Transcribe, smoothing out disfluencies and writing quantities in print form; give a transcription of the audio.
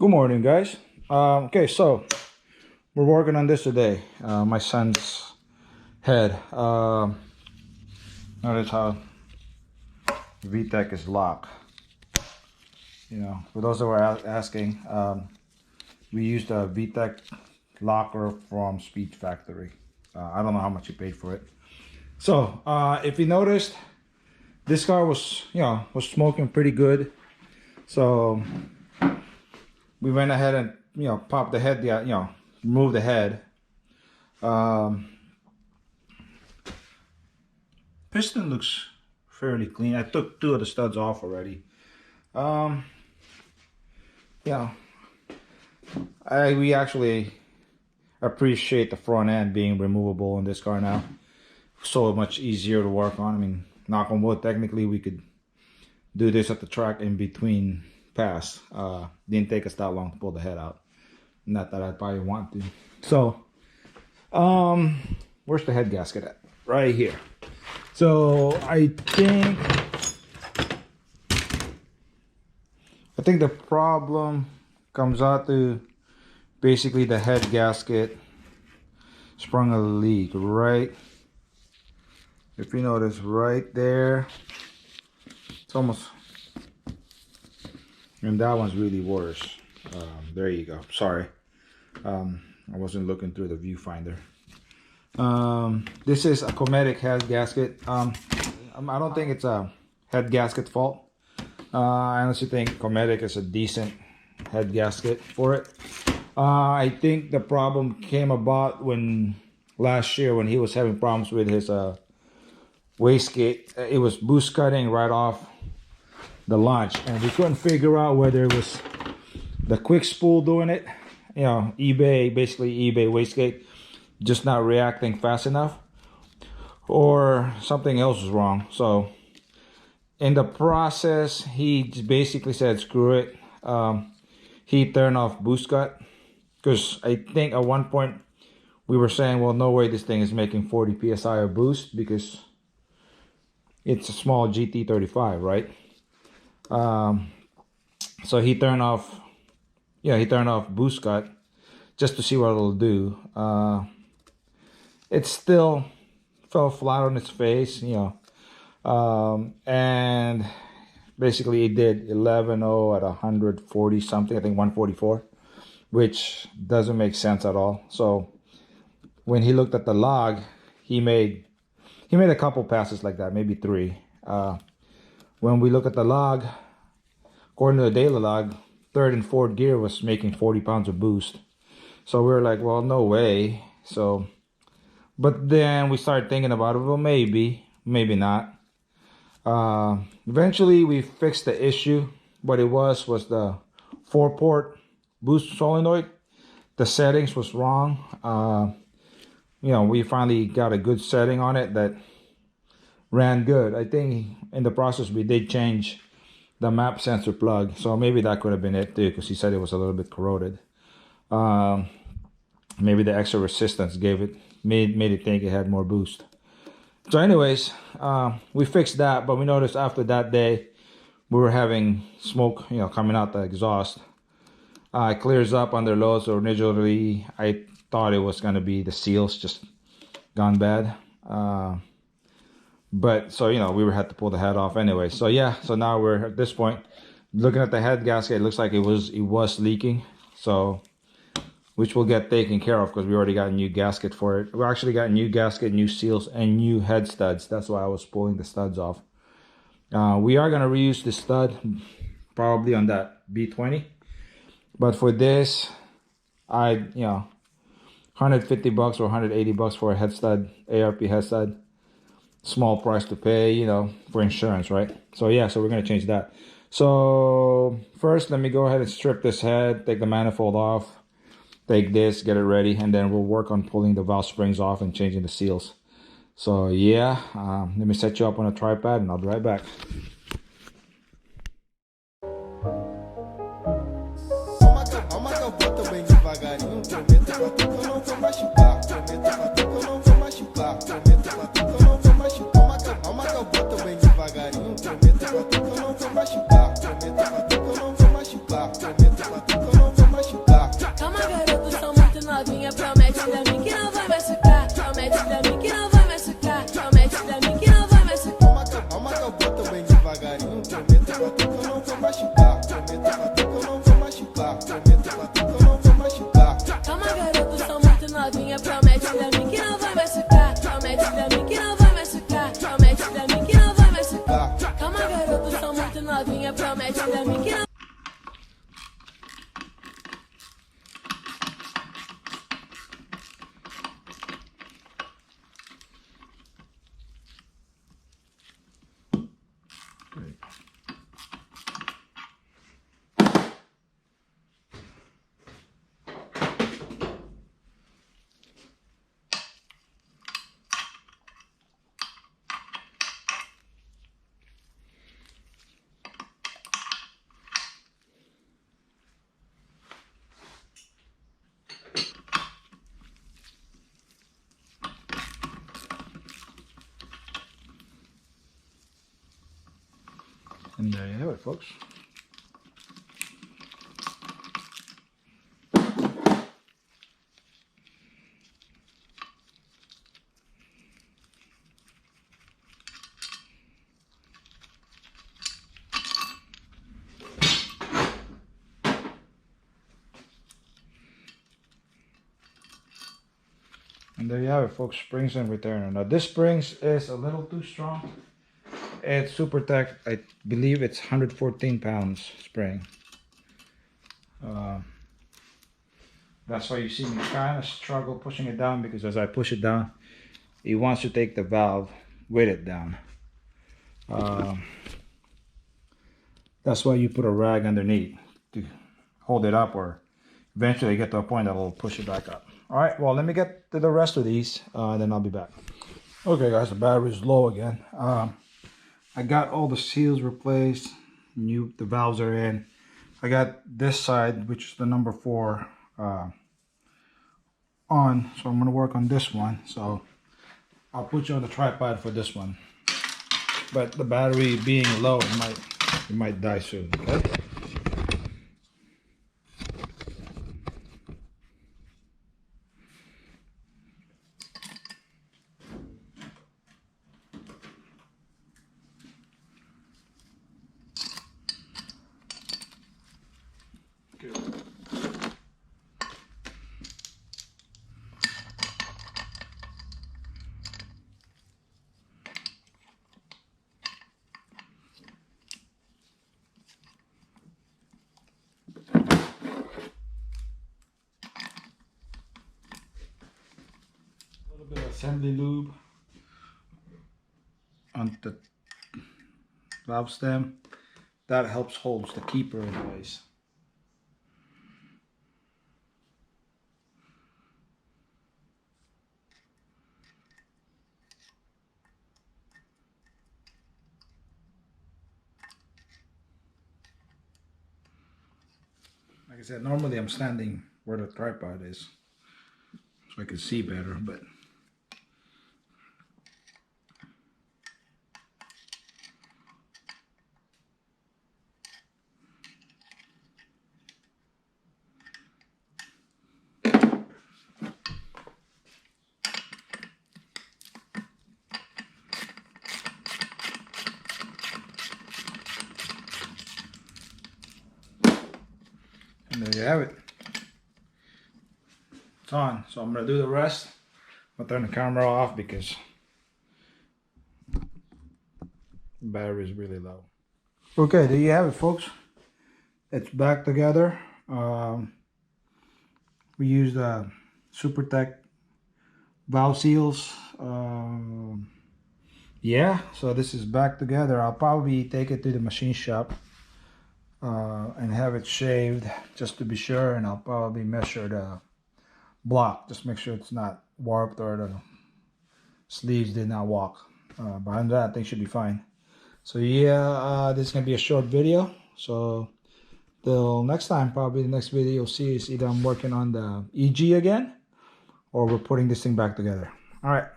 Good morning, guys. Okay, so we're working on this today. My son's head. Notice how VTEC is locked. For those that were asking, we used a VTEC locker from Speed Factory. I don't know how much you paid for it. So if you noticed, this car was smoking pretty good. So we went ahead and popped the head, remove the head. Piston looks fairly clean. I took two of the studs off already. We actually appreciate the front end being removable in this car now. So much easier to work on. I mean, knock on wood, technically we could do this at the track in between pass. Didn't take us that long to pull the head out. Not that I probably want to. So where's the head gasket at? Right here. So I think the problem comes out to basically the head gasket sprung a leak right, if you notice, right there. It's almost, and that one's really worse. There you go. Sorry, I wasn't looking through the viewfinder. This is a Cometic head gasket. I don't think it's a head gasket fault. I honestly think Cometic is a decent head gasket for it. I think the problem came about when last year when he was having problems with his wastegate. It was boost cutting right off the launch, and we couldn't figure out whether it was the quick spool doing it, basically eBay wastegate just not reacting fast enough, or something else was wrong. So in the process, he just basically said screw it. He turned off boost cut, because I think at one point we were saying, well, no way this thing is making 40 psi of boost because it's a small GT35, right? So he turned off boost cut just to see what it'll do. It still fell flat on its face, and basically it did 11.0 at 140 something, I think 144, which doesn't make sense at all. So when he looked at the log, he made a couple passes like that, maybe three. When we look at the log, according to the daily log, third and fourth gear was making 40 pounds of boost. So we were like, well, no way. So, but then we started thinking about it. Well, maybe not. Eventually we fixed the issue. What it was the 4-port boost solenoid. The settings was wrong. We finally got a good setting on it that ran good. I think in the process we did change the map sensor plug, so maybe that could have been it too, because he said it was a little bit corroded. Maybe the extra resistance made it think it had more boost. So anyways, we fixed that, but we noticed after that day we were having smoke coming out the exhaust. It clears up under load. So originally I thought it was going to be the seals just gone bad. But so we had to pull the head off anyway. So yeah, so now we're at this point looking at the head gasket. It looks like it was leaking, so which will get taken care of because we already got a new gasket for it. We actually got a new gasket, new seals, and new head studs. That's why I was pulling the studs off. We are gonna reuse the stud probably on that B20, but for this, 150 bucks or 180 bucks for a head stud, ARP head stud. Small price to pay, for insurance, right? So yeah, so we're gonna change that. So first, let me go ahead and strip this head, take the manifold off, take this, get it ready, and then we'll work on pulling the valve springs off and changing the seals. So yeah, let me set you up on a tripod and I'll be right back. Prometo pra tu que eu não vou machucar. Prometo pra tu que eu não vou machucar. Prometo pra tu que eu não vou And there you have it, folks. And there you have it, folks. Springs and retainer. Now this springs is a little too strong. It's Super Tech. I believe it's 114 pounds spring. That's why you see me kind of struggle pushing it down, because as I push it down, it wants to take the valve with it down. That's why you put a rag underneath to hold it up, or eventually get to a point that will push it back up. All right, well, let me get to the rest of these, then I'll be back. Okay, guys, the battery is low again. I got all the seals replaced. The valves are in. I got this side, which is the number 4, on. So I'm going to work on this one. So I'll put you on the tripod for this one. But the battery being low, it might die soon. Okay. Assembly lube on the valve stem. That helps holds the keeper in place. Like I said, normally I'm standing where the tripod is so I can see better, but and there you have it. It's on. So I'm gonna do the rest. I'll turn the camera off because the battery is really low. Okay, there you have it, folks. It's back together. We used Super Tech valve seals. Yeah, so this is back together. I'll probably take it to the machine shop and have it shaved just to be sure, and I'll probably measure the block, just make sure it's not warped or the sleeves did not walk. Behind that, I think should be fine. So yeah, this is gonna be a short video. So till next time, probably the next video you'll see is either I'm working on the EG again, or we're putting this thing back together. All right.